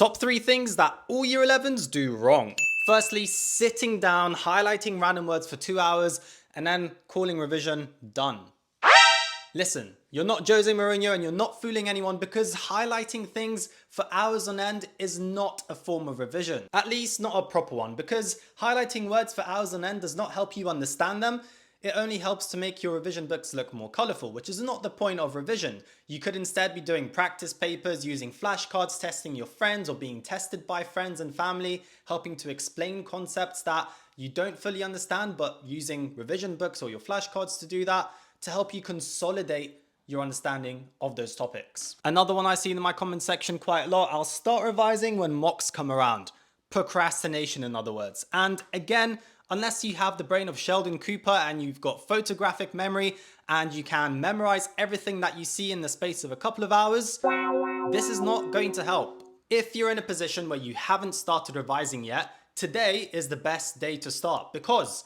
Top 3 things that all year 11s do wrong. Firstly, sitting down, highlighting random words for 2 hours, and then calling revision done. Listen, you're not Jose Mourinho and you're not fooling anyone, because highlighting things for hours on end is not a form of revision. At least not a proper one, because highlighting words for hours on end does not help you understand them. It only helps to make your revision books look more colourful, which is not the point of revision. You could instead be doing practice papers, using flashcards, testing your friends, or being tested by friends and family, helping to explain concepts that you don't fully understand, but using revision books or your flashcards to do that, to help you consolidate your understanding of those topics. Another one I see in my comment section quite a lot: I'll start revising when mocks come around. Procrastination, in other words. And again, unless you have the brain of Sheldon Cooper and you've got photographic memory and you can memorize everything that you see in the space of a couple of hours, this is not going to help. If you're in a position where you haven't started revising yet, today is the best day to start, because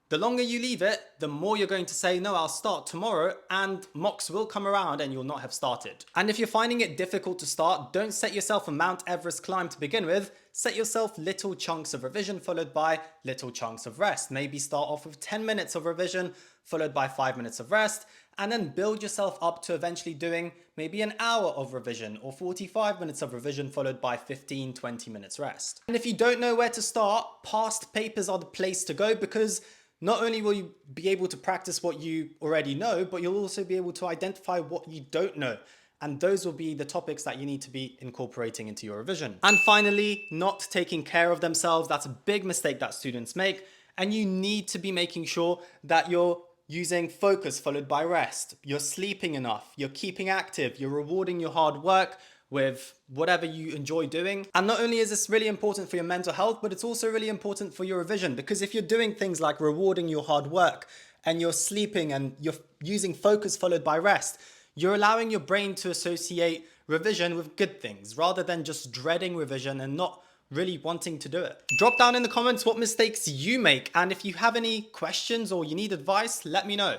the longer you leave it, the more you're going to say, no, I'll start tomorrow, and mocks will come around and you'll not have started. And if you're finding it difficult to start, don't set yourself a Mount Everest climb to begin with. Set yourself little chunks of revision followed by little chunks of rest. Maybe start off with 10 minutes of revision followed by 5 minutes of rest, and then build yourself up to eventually doing maybe an hour of revision or 45 minutes of revision followed by 15-20 minutes rest. And if you don't know where to start, past papers are the place to go, because not only will you be able to practice what you already know, but you'll also be able to identify what you don't know. And those will be the topics that you need to be incorporating into your revision. And finally, not taking care of themselves. That's a big mistake that students make. And you need to be making sure that you're using focus followed by rest. You're sleeping enough, you're keeping active, you're rewarding your hard work with whatever you enjoy doing. And not only is this really important for your mental health, but it's also really important for your revision, because if you're doing things like rewarding your hard work and you're sleeping and you're using focus followed by rest, you're allowing your brain to associate revision with good things rather than just dreading revision and not really wanting to do it. Drop down in the comments what mistakes you make, and if you have any questions or you need advice, let me know.